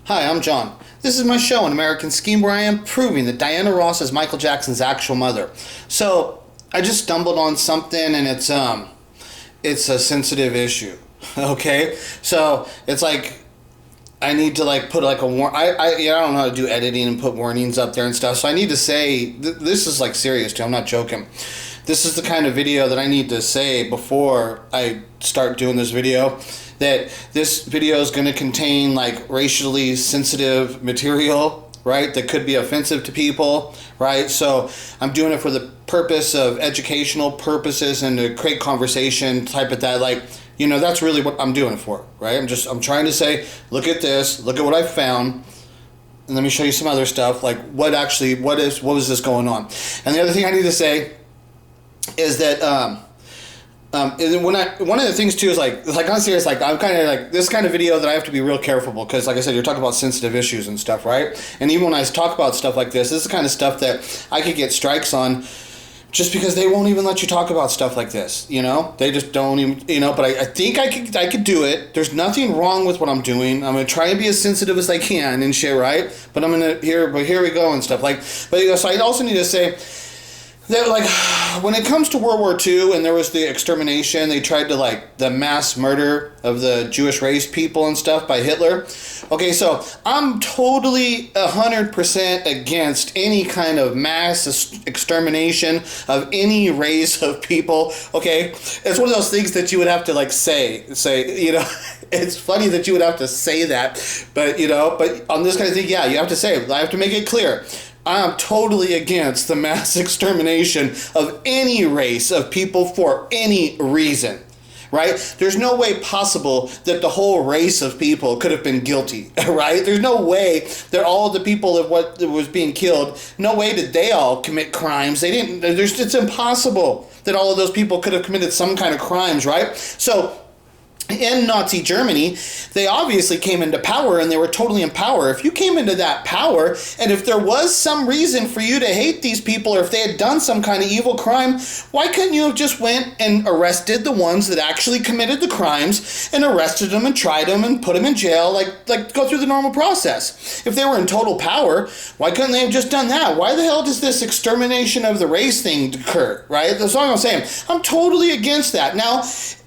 Hi, I'm John. This is my show, An American Scheme, where I am proving that Diana Ross is Michael Jackson's actual mother. So, I just stumbled on something, and it's a sensitive issue. Okay, so it's like I need to put a I don't know how to do editing and put warnings up there and stuff. So I need to say this is serious too. I'm not joking. This is the kind of video that I need to say before I start doing this video. That this video is going to contain racially sensitive material, right? That could be offensive to people, right? So I'm doing it for the purpose of educational purposes and to create conversation type of that. That's really what I'm doing it for, right? I'm trying to say, look at this, look at what I found, and let me show you some other stuff. What was this going on? And the other thing I need to say is that one of the things too is I'm serious. I'm kind of this kind of video that I have to be real careful because, like I said, you're talking about sensitive issues and stuff, right? And even when I talk about stuff like this is the kind of stuff that I could get strikes on, just because they won't even let you talk about stuff like this. They just don't even. But I think I could do it. There's nothing wrong with what I'm doing. I'm gonna try and be as sensitive as I can and shit, right? But here we go and stuff So I also need to say that when it comes to World War II and there was the extermination, they tried to the mass murder of the Jewish race people and stuff by Hitler. Okay, so I'm totally 100% against any kind of mass extermination of any race of people. Okay, it's one of those things that you would have to say. It's funny that you would have to say that, but but on this kind of thing, yeah, you have to say. I have to make it clear. I'm totally against the mass extermination of any race of people for any reason, right? There's no way possible that the whole race of people could have been guilty, right? There's no way that all of the people of what was being killed, no way did they all commit crimes. They didn't. It's impossible that all of those people could have committed some kind of crimes, right? So in Nazi Germany, they obviously came into power and they were totally in power. If you came into that power and if there was some reason for you to hate these people or if they had done some kind of evil crime, why couldn't you have just went and arrested the ones that actually committed the crimes and arrested them and tried them and put them in jail, go through the normal process? If they were in total power, why couldn't they have just done that? Why the hell does this extermination of the race thing occur, right? That's all I'm saying. I'm totally against that. Now,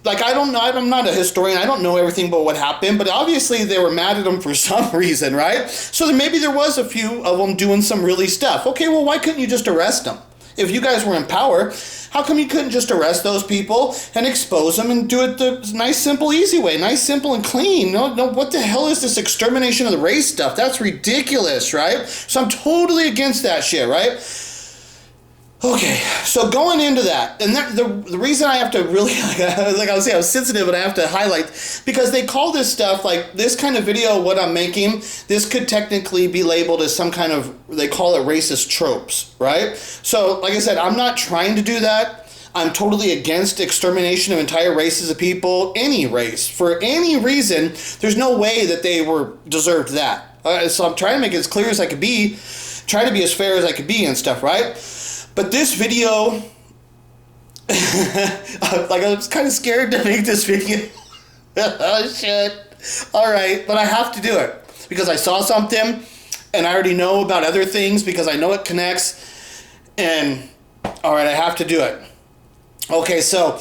I don't know, I'm not a historian, I don't know everything about what happened, but obviously they were mad at him for some reason, right? So then maybe there was a few of them doing some really stuff. Okay, well, why couldn't you just arrest them? If you guys were in power, how come you couldn't just arrest those people and expose them and do it the nice, simple, easy way? Nice, simple, and clean. No, what the hell is this extermination of the race stuff? That's ridiculous, right? So I'm totally against that shit, right? Okay, so going into that, and the reason I have to really, I was saying, I was sensitive and I have to highlight, because they call this stuff, this kind of video, what I'm making, this could technically be labeled as some kind of, they call it racist tropes, right? So, like I said, I'm not trying to do that. I'm totally against extermination of entire races of people, any race, for any reason. There's no way that they deserved that. So I'm trying to make it as clear as I could be, try to be as fair as I could be and stuff, right? But this video, I was kind of scared to make this video. Oh, shit. All right, but I have to do it because I saw something and I already know about other things because I know it connects. And, all right, I have to do it. Okay, so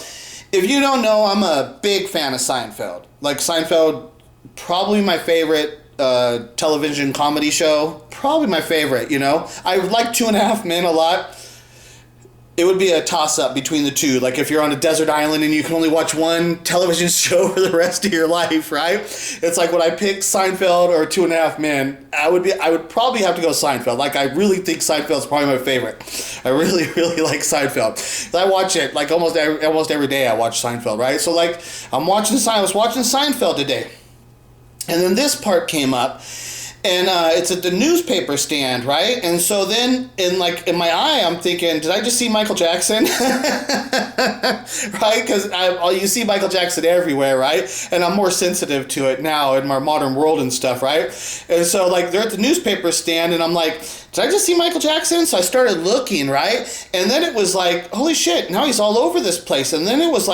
if you don't know, I'm a big fan of Seinfeld. Seinfeld, probably my favorite television comedy show. Probably my favorite, I like Two and a Half Men a lot. It would be a toss-up between the two. If you're on a desert island and you can only watch one television show for the rest of your life, right? It's when I pick Seinfeld or Two and a Half Men, I would probably have to go Seinfeld. I really think Seinfeld's probably my favorite. I really, really like Seinfeld. I watch it almost every day. I watch Seinfeld, right? So I was watching Seinfeld today, and then this part came up. And it's at the newspaper stand, right? And so then, in my eye, I'm thinking, did I just see Michael Jackson? Right? Because you see Michael Jackson everywhere, right? And I'm more sensitive to it now in my modern world and stuff, right? And so, they're at the newspaper stand, and I'm like, did I just see Michael Jackson? So I started looking, right? And then it was holy shit, now he's all over this place. And then it was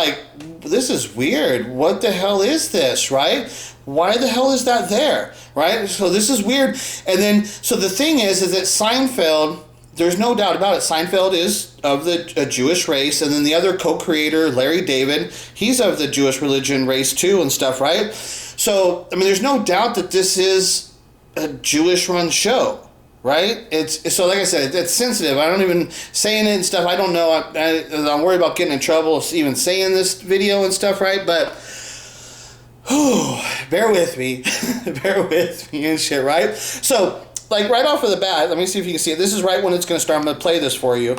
this is weird. What the hell is this, right? Why the hell is that there, right? So this is weird. And then, so the thing is that Seinfeld, there's no doubt about it, Seinfeld is of a Jewish race, and then the other co-creator, Larry David, he's of the Jewish religion race too and stuff, right? So, I mean, there's no doubt that this is a Jewish-run show, right? It's so, like I said, it's sensitive. I don't even saying it and stuff. I don't know. I'm worried about getting in trouble even saying this video and stuff, right? But bear with me, bear with me and shit, right? So, like right off of the bat, let me see if you can see it. This is right when it's going to start. I'm going to play this for you.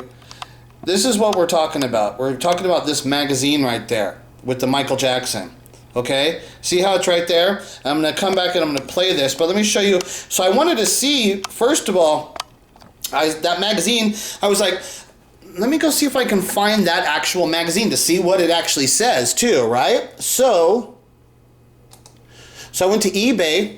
This is what we're talking about. We're talking about this magazine right there with the Michael Jackson. Okay, see how it's right there? I'm going to come back and I'm going to play this, but let me show you. So I wanted to see, first of all, that magazine, I was like, let me go see if I can find that actual magazine to see what it actually says too, right? So I went to eBay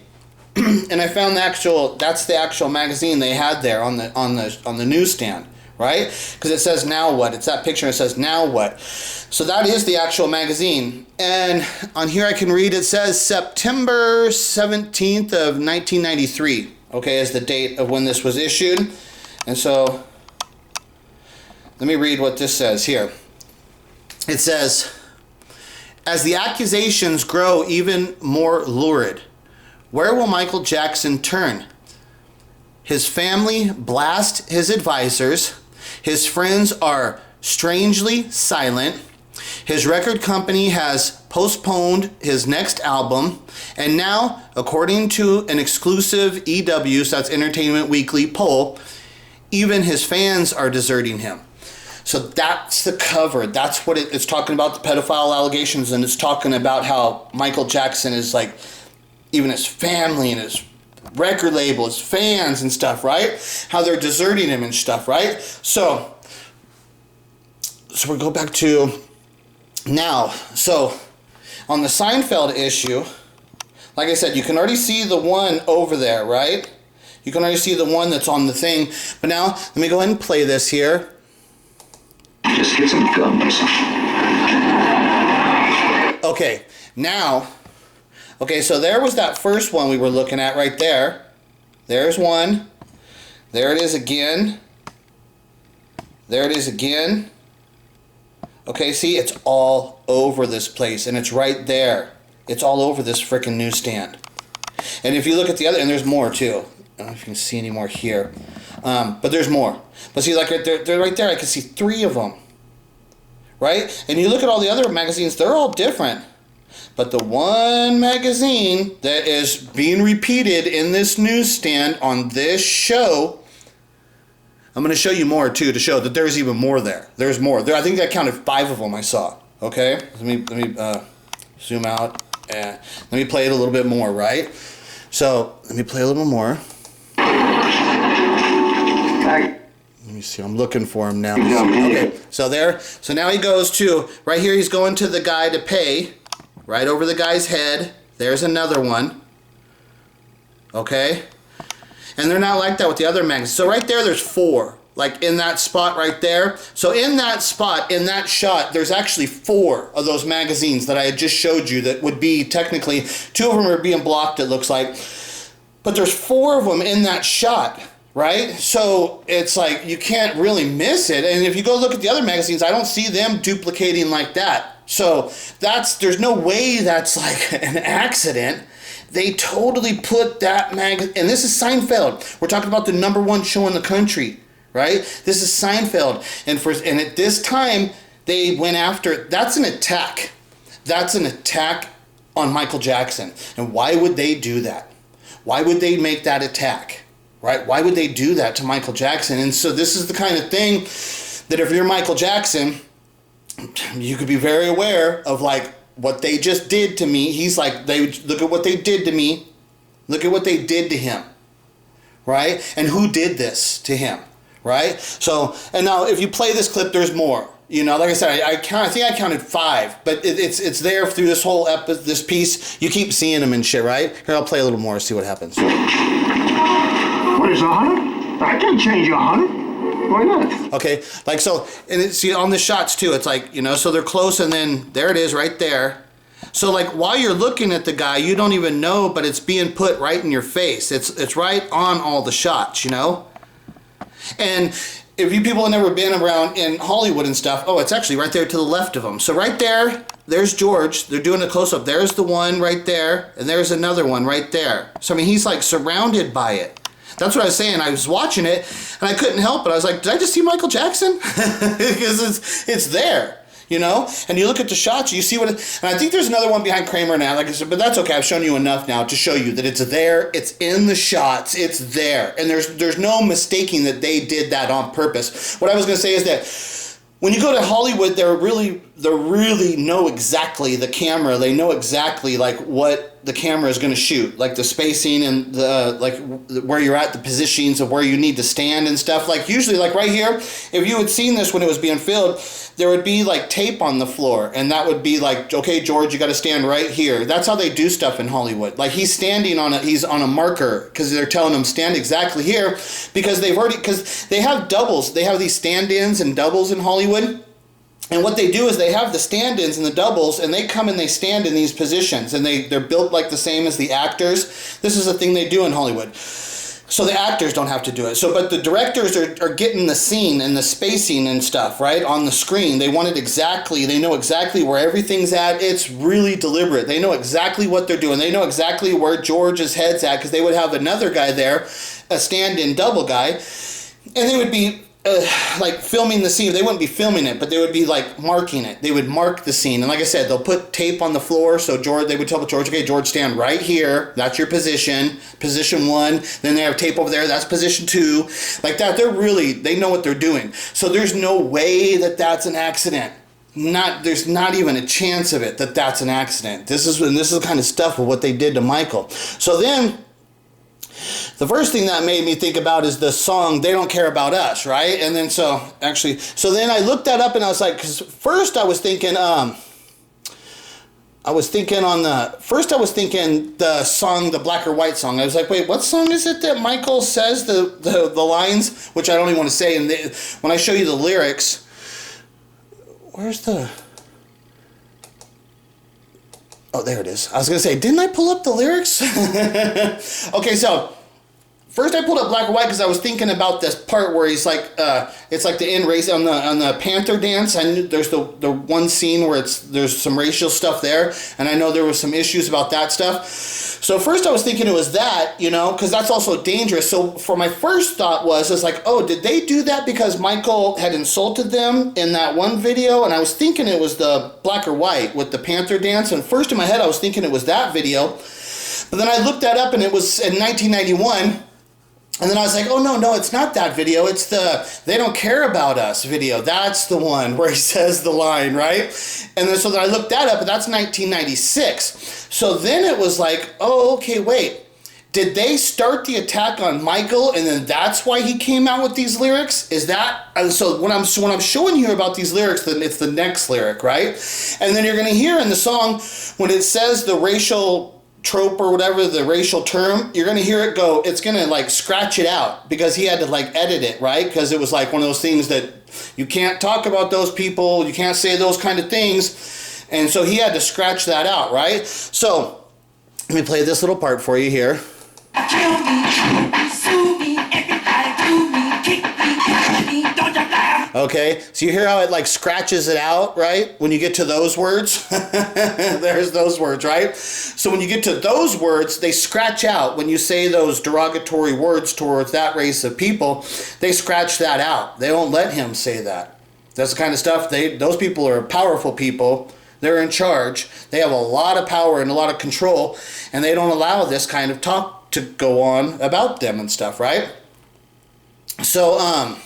and I found that's the actual magazine they had there on the newsstand, right? Because it says Now What. It's that picture and it says Now What. So that is the actual magazine. And on here I can read, it says September 17th of 1993, okay, is the date of when this was issued. And so let me read what this says here. It says, as the accusations grow even more lurid, where will Michael Jackson turn? His family blast his advisors. His friends are strangely silent. His record company has postponed his next album. And now, according to an exclusive EW, so that's Entertainment Weekly poll, even his fans are deserting him. So that's the cover. That's what it's talking about, the pedophile allegations, and it's talking about how Michael Jackson is like, even his family and his record label, his fans and stuff, right? How they're deserting him and stuff, right? So we'll go back to now. So on the Seinfeld issue, like I said, you can already see the one over there, right? You can already see the one that's on the thing. But now, let me go ahead and play this here. Just get some gums. Okay, now, okay, so there was that first one we were looking at right there. There's one. There it is again. There it is again. Okay, see, it's all over this place, and it's right there. It's all over this frickin' newsstand. And if you look at the other, and there's more too. I don't know if you can see any more here. But there's more. But see, like they're right there. I can see 3 of them. Right? And you look at all the other magazines, they're all different. But the one magazine that is being repeated in this newsstand on this show, I'm going to show you more too to show that there's even more there. There's more. I think I counted 5 of them I saw. Okay? Let me zoom out and let me play it a little bit more, right? So, let me play a little more. Let me see, I'm looking for him now. Okay, so there, so now he goes to, right here he's going to the guy to pay, right over the guy's head. There's another one. Okay? And they're not like that with the other magazines. So right there's 4, like in that spot right there. So in that spot, in that shot, there's actually 4 of those magazines that I had just showed you that would be technically, 2 of them are being blocked, it looks like. But there's 4 of them in that shot. Right? So it's like you can't really miss it. And if you go look at the other magazines, I don't see them duplicating like that. So there's no way that's like an accident. They totally put that and this is Seinfeld. We're talking about the #1 show in the country, right? This is Seinfeld. And at this time, they went after, that's an attack. That's an attack on Michael Jackson. And why would they do that? Why would they make that attack? Right? Why would they do that to Michael Jackson? And so this is the kind of thing that if you're Michael Jackson, you could be very aware of like what they just did to me. He's like, look at what they did to me. Look at what they did to him. Right? And who did this to him? Right? So, and now if you play this clip, there's more. You know, like I said, I think I counted 5, but it's there through this whole this piece. You keep seeing them and shit, right? Here, I'll play a little more, see what happens. What is 100? I can't change 100. Why not? Okay, like so, and see on the shots too, it's like, you know, so they're close and then there it is right there. So like while you're looking at the guy, you don't even know, but it's being put right in your face. It's right on all the shots, you know? And if you people have never been around in Hollywood and stuff, oh, it's actually right there to the left of them. So right there, there's George. They're doing a close-up. There's the one right there, and there's another one right there. So, I mean, he's like surrounded by it. That's what I was saying. I was watching it, and I couldn't help it. I was like, did I just see Michael Jackson? Because it's there. You know, and you look at the shots, you see what it, and I think there's another one behind Kramer now, like I said, but that's okay. I've shown you enough now to show you that it's there, it's in the shots, it's there, and there's no mistaking that they did that on purpose. What I was going to say is that when you go to Hollywood, they really know exactly the camera. They know exactly like what the camera is going to shoot, like the spacing and the like where you're at, the positions of where you need to stand and stuff. Like usually, like right here, if you had seen this when it was being filmed, there would be like tape on the floor, and that would be like, okay, George, you got to stand right here. That's how they do stuff in Hollywood. Like he's standing on he's on a marker because they're telling him stand exactly here because because they have doubles. They have these stand-ins and doubles in Hollywood. And what they do is they have the stand-ins and the doubles, and they come and they stand in these positions, and they're built like the same as the actors. This is a thing they do in Hollywood. So the actors don't have to do it. So, but the directors are getting the scene and the spacing and stuff, right, on the screen. They want it exactly. They know exactly where everything's at. It's really deliberate. They know exactly what they're doing. They know exactly where George's head's at because they would have another guy there, a stand-in double guy, and they would be like filming the scene. They wouldn't be filming it, but they would be like marking it. They would mark the scene, and like I said, they'll put tape on the floor. So they would tell George, okay, George, stand right here. That's your position 1. Then they have tape over there. That's position 2. Like that. They know what they're doing. So there's no way that that's an accident. There's not even a chance of it that that's an accident. This is the kind of stuff of what they did to Michael. So then, the first thing that made me think about is the song "They Don't Care About Us," right? And then so then I looked that up and I was like, because first I was thinking the song, the Black or White song. I was like, wait, what song is it that Michael says the lines, which I don't even want to say. And when I show you the lyrics, where's the? Oh, there it is. I was going to say, didn't I pull up the lyrics? Okay, so first I pulled up Black or White because I was thinking about this part where he's like, it's like the end race on the Panther dance. I knew there's the one scene where there's some racial stuff there, and I know there was some issues about that stuff. So first I was thinking it was that, you know, because that's also dangerous. So for my first thought was like, oh, did they do that because Michael had insulted them in that one video? And I was thinking it was the Black or White with the Panther dance. And first in my head I was thinking it was that video. But then I looked that up and it was in 1991. And then I was like, oh, no, it's not that video. It's the "They Don't Care About Us" video. That's the one where he says the line, right? And then so then I looked that up, and that's 1996. So then it was like, oh, okay, wait. Did they start the attack on Michael, and then that's why he came out with these lyrics? Is that... So when I'm showing you about these lyrics, then it's the next lyric, right? And then you're going to hear in the song, when it says the racial trope or whatever, the racial term, you're going to hear it go, it's going to like scratch it out because he had to like edit it, right? Because it was like one of those things that you can't talk about those people, you can't say those kind of things, and so he had to scratch that out, right? So let me play this little part for you here. Kill me, sue me, everybody do me, kick me, punch me, don't you laugh. Okay, so you hear how it like scratches it out, right? When you get to those words, there's those words, right? So when you get to those words, they scratch out. When you say those derogatory words towards that race of people, they scratch that out. They don't let him say that. That's the kind of stuff, those people are powerful people. They're in charge. They have a lot of power and a lot of control, and they don't allow this kind of talk to go on about them and stuff, right? So,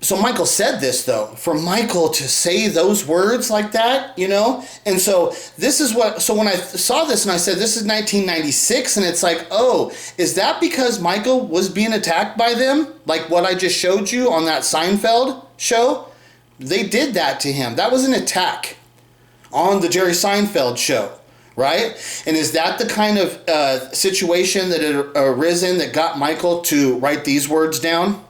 so Michael said this, though. For Michael to say those words like that, you know? And so this is what... So when I saw this and I said, this is 1996, and it's like, oh, is that because Michael was being attacked by them? Like what I just showed you on that Seinfeld show? They did that to him. That was an attack on the Jerry Seinfeld show, right? And is that the kind of situation that had arisen that got Michael to write these words down?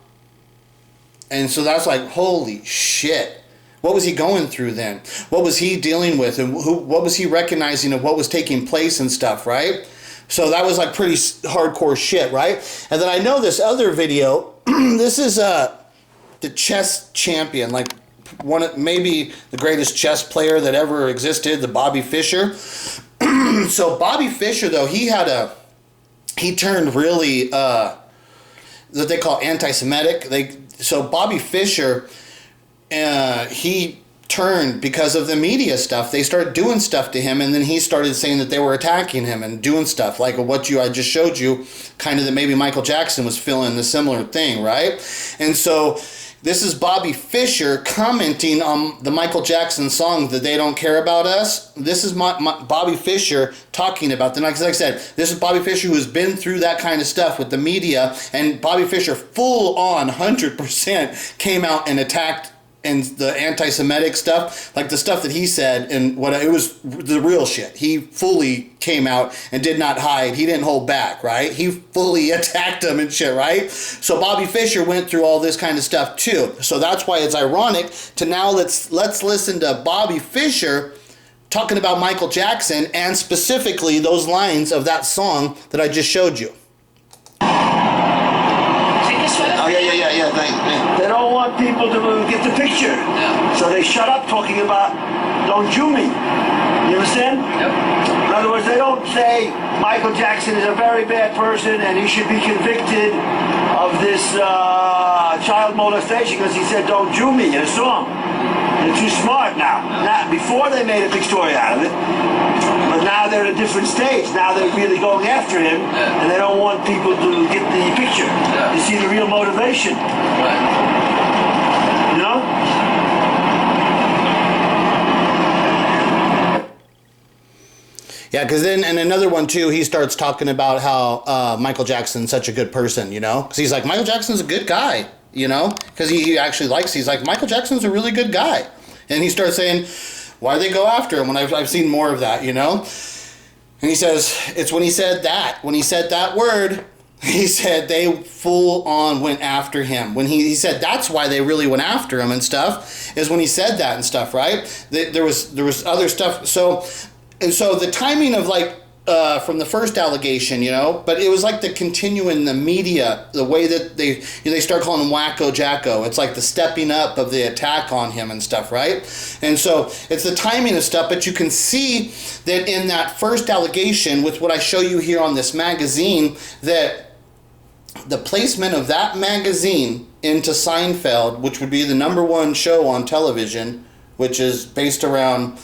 And so that's like, holy shit, What was he going through then? What was he dealing with, and what was he recognizing of what was taking place and stuff, right? So that was like pretty hardcore shit, right? And then I know this other video. This is the chess champion, like maybe the greatest chess player that ever existed, the Bobby Fischer. So Bobby Fischer, though, he turned really that they call anti-Semitic. So Bobby Fischer, he turned because of the media stuff. They started doing stuff to him, and then he started saying that they were attacking him and doing stuff like what I just showed you, kind of that maybe Michael Jackson was feeling the similar thing, right? And so this is Bobby Fischer commenting on the Michael Jackson song that They Don't Care About Us. This is Bobby Fischer talking about them. Like I said, this is Bobby Fischer who has been through that kind of stuff with the media, and Bobby Fischer full on 100% came out and attacked and the anti-Semitic stuff, like the stuff that he said, and it was the real shit. He fully came out and did not hide. He didn't hold back, right? He fully attacked them and shit, right? So Bobby Fischer went through all this kind of stuff too. So that's why it's ironic to now let's listen to Bobby Fischer talking about Michael Jackson and specifically those lines of that song that I just showed you. Oh, yeah, thanks. Yeah. They don't want people to get the picture. Yeah. So they shut up talking about don't Jew me. You understand? Yep. In other words, they don't say Michael Jackson is a very bad person and he should be convicted of this child molestation because he said don't Jew me in a song. They're too smart now. Before they made a big story out of it, but now they're at a different stage. Now they're really going after him, and they don't want people to get the picture. You see the real motivation. You know? Yeah, because then, and another one too, he starts talking about how Michael Jackson's such a good person, you know? Because he's like, Michael Jackson's a good guy, you know? Because he actually he's like, Michael Jackson's a really good guy. And he starts saying, why they go after him when I've seen more of that, you know? And he says, it's when he said that word, he said they full on went after him. When he said that's why they really went after him and stuff, is when he said that and stuff, right? There was other stuff. So the timing of from the first allegation, you know, but it was like the continuing the media, the way that they start calling him Wacko Jacko. It's like the stepping up of the attack on him and stuff, right? And so it's the timing of stuff, but you can see that in that first allegation with what I show you here on this magazine, that the placement of that magazine into Seinfeld, which would be the #1 show on television, which is based around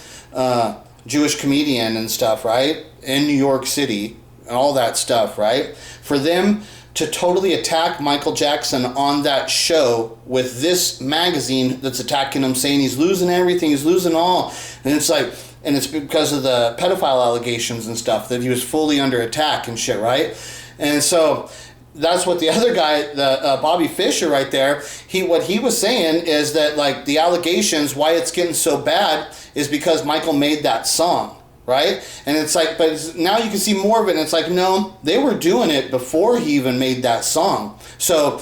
Jewish comedian and stuff, right? In New York City and all that stuff, right? For them to totally attack Michael Jackson on that show with this magazine that's attacking him, saying he's losing everything, he's losing all. And it's like, and it's because of the pedophile allegations and stuff that he was fully under attack and shit, right? And so that's what the other guy, the Bobby Fischer right there, what he was saying is that like the allegations, why it's getting so bad is because Michael made that song, right? And it's like, but now you can see more of it, and it's like, no, they were doing it before he even made that song. So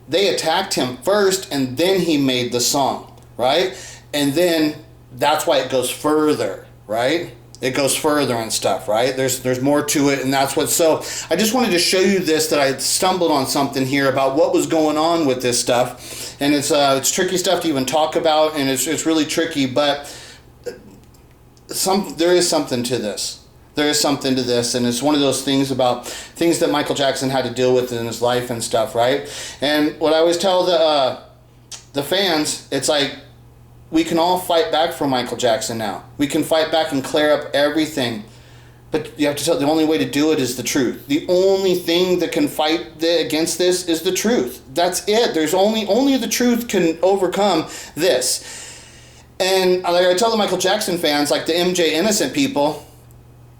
they attacked him first, and then he made the song, right? And then that's why it goes further, right? It goes further and stuff, right? There's more to it, and that's what. So I just wanted to show you this, that I stumbled on something here about what was going on with this stuff, and it's tricky stuff to even talk about, and it's really tricky, but there is something to this. There is something to this, and it's one of those things about things that Michael Jackson had to deal with in his life and stuff, right? And what I always tell the fans, it's like, we can all fight back for Michael Jackson now. We can fight back and clear up everything. But you have to tell, the only way to do it is the truth. The only thing that can fight against this is the truth. That's it. There's only the truth can overcome this. And like I tell the Michael Jackson fans, like the MJ Innocent people,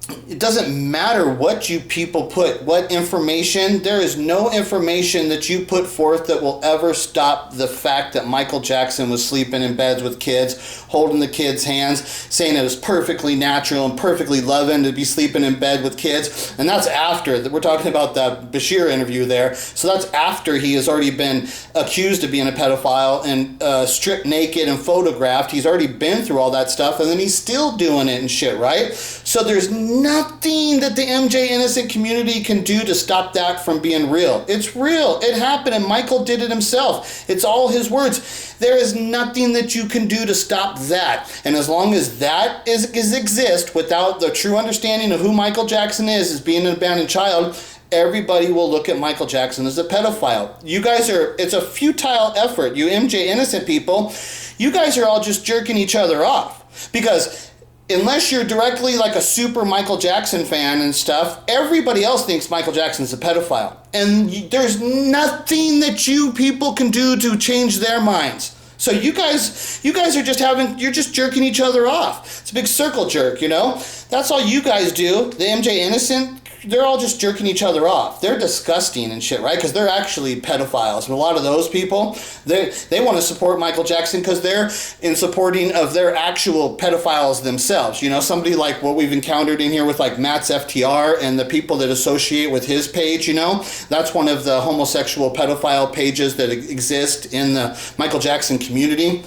it doesn't matter what you people put, what information, there is no information that you put forth that will ever stop the fact that Michael Jackson was sleeping in beds with kids, holding the kids' hands, saying it was perfectly natural and perfectly loving to be sleeping in bed with kids. And that's after, we're talking about the Bashir interview there, so that's after he has already been accused of being a pedophile and stripped naked and photographed. He's already been through all that stuff, and then he's still doing it and shit, right? So there's nothing that the MJ Innocent community can do to stop that from being real. It's real. It happened, and Michael did it himself. It's all his words. There is nothing that you can do to stop that. And as long as that exists without the true understanding of who Michael Jackson is as being an abandoned child, everybody will look at Michael Jackson as a pedophile. You guys it's a futile effort. You MJ Innocent people, you guys are all just jerking each other off. Because unless you're directly like a super Michael Jackson fan and stuff, everybody else thinks Michael Jackson's a pedophile. And there's nothing that you people can do to change their minds. So you guys are you're just jerking each other off. It's a big circle jerk, you know? That's all you guys do. The MJ Innocent, they're all just jerking each other off. They're disgusting and shit, right? Because they're actually pedophiles. And a lot of those people, they want to support Michael Jackson because they're in supporting of their actual pedophiles themselves. You know, somebody like what we've encountered in here with like Matt's FTR and the people that associate with his page, you know? That's one of the homosexual pedophile pages that exist in the Michael Jackson community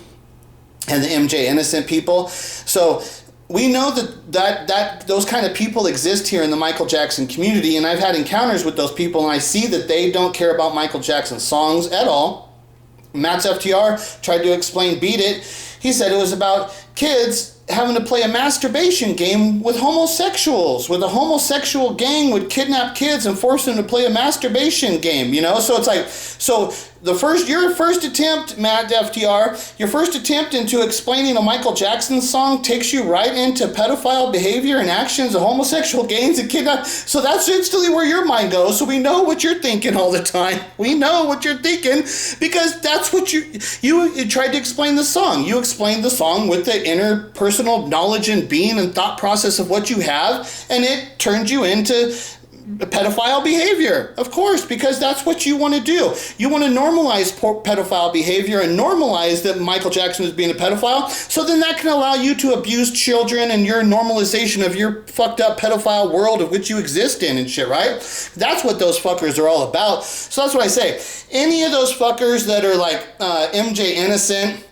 and the MJ Innocent people. So we know that those kind of people exist here in the Michael Jackson community, and I've had encounters with those people, and I see that they don't care about Michael Jackson's songs at all. Matt's FTR tried to explain Beat It. He said it was about kids having to play a masturbation game with homosexuals, with a homosexual gang would kidnap kids and force them to play a masturbation game, you know? So it's like, so your first attempt, Matt FTR, your first attempt into explaining a Michael Jackson song takes you right into pedophile behavior and actions of homosexual gangs and kidnap. So that's instantly where your mind goes. So we know what you're thinking all the time. We know what you're thinking because that's what you tried to explain the song. You explained the song with the interpersonal knowledge and being and thought process of what you have, and it turned you into pedophile behavior, of course, because that's what you want to do. You want to normalize pedophile behavior and normalize that Michael Jackson is being a pedophile, so then that can allow you to abuse children and your normalization of your fucked up pedophile world of which you exist in and shit, right? That's what those fuckers are all about. So that's what I say. Any of those fuckers that are like MJ Innocent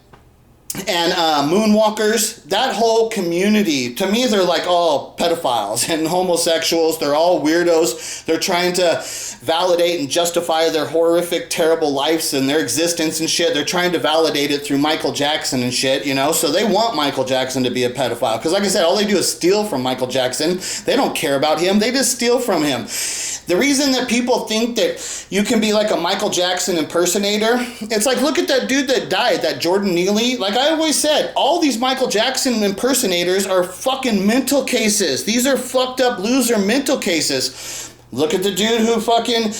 and moonwalkers, that whole community, to me, they're like all pedophiles and homosexuals. They're all weirdos. They're trying to validate and justify their horrific, terrible lives and their existence and shit. They're trying to validate it through Michael Jackson and shit, you know? So they want Michael Jackson to be a pedophile. Because like I said, all they do is steal from Michael Jackson. They don't care about him. They just steal from him. The reason that people think that you can be like a Michael Jackson impersonator, it's like, look at that dude that died, that Jordan Neely. Like I always said, all these Michael Jackson impersonators are fucking mental cases. These are fucked up loser mental cases. Look at the dude who fucking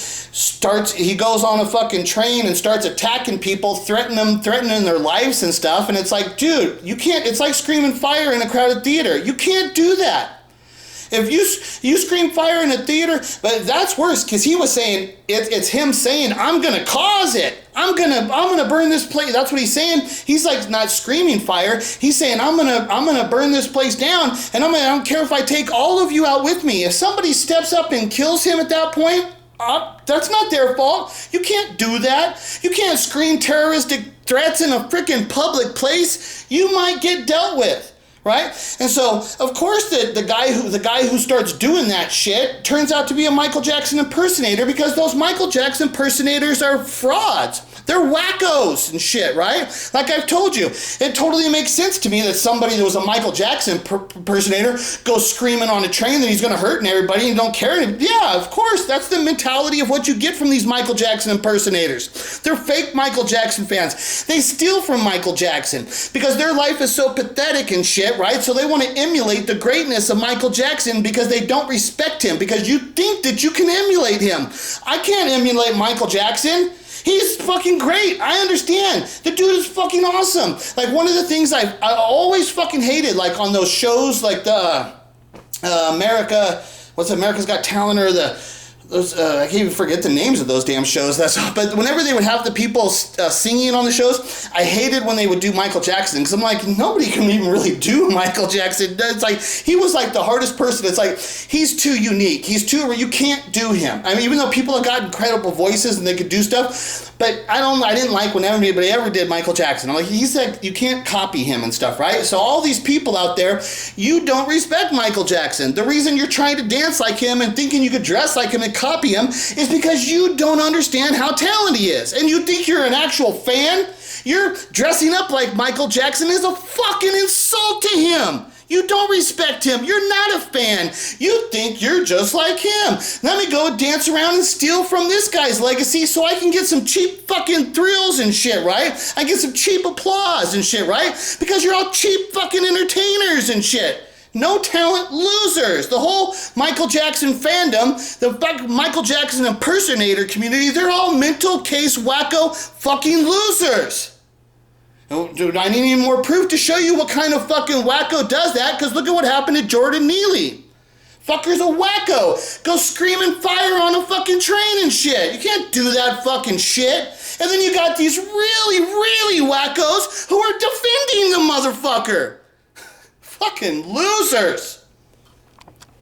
he goes on a fucking train and starts attacking people, threatening their lives and stuff. And it's like, dude, you can't, it's like screaming fire in a crowded theater. You can't do that. If you scream fire in a theater, but that's worse because he was saying it's him saying I'm gonna cause it. I'm gonna burn this place. That's what he's saying. He's like not screaming fire. He's saying I'm gonna burn this place down, and I don't care if I take all of you out with me. If somebody steps up and kills him at that point, that's not their fault. You can't do that. You can't scream terroristic threats in a freaking public place. You might get dealt with. Right? And so, of course, the guy who starts doing that shit turns out to be a Michael Jackson impersonator because those Michael Jackson impersonators are frauds. They're wackos and shit, right? Like I've told you, it totally makes sense to me that somebody that was a Michael Jackson impersonator goes screaming on a train that he's going to hurt everybody and don't care. Yeah, of course, that's the mentality of what you get from these Michael Jackson impersonators. They're fake Michael Jackson fans. They steal from Michael Jackson because their life is so pathetic and shit, right? So they want to emulate the greatness of Michael Jackson because they don't respect him, because you think that you can emulate him. I can't emulate Michael Jackson. He's fucking great. I understand. The dude is fucking awesome. Like one of the things I always fucking hated, like on those shows, like the America's Got Talent, or I can't even forget the names of those damn shows. But whenever they would have the people singing on the shows, I hated when they would do Michael Jackson, because I'm like, nobody can even really do Michael Jackson. It's like, he was like the hardest person. It's like, he's too unique. You can't do him. I mean, even though people have got incredible voices and they could do stuff, but I didn't like when anybody ever did Michael Jackson. I'm like, he's like, you can't copy him and stuff, right? So all these people out there, you don't respect Michael Jackson. The reason you're trying to dance like him and thinking you could dress like him and copy him is because you don't understand how talented he is. And you think you're an actual fan? You're dressing up like Michael Jackson is a fucking insult to him. You don't respect him. You're not a fan. You think you're just like him. Let me go dance around and steal from this guy's legacy so I can get some cheap fucking thrills and shit, right? I get some cheap applause and shit, right? Because you're all cheap fucking entertainers and shit. No talent losers. The whole Michael Jackson fandom, the Michael Jackson impersonator community, they're all mental case wacko fucking losers. Do I need any more proof to show you what kind of fucking wacko does that? Because look at what happened to Jordan Neely. Fucker's a wacko. Go screaming fire on a fucking train and shit. You can't do that fucking shit. And then you got these really, really wackos who are defending the motherfucker. Fucking losers.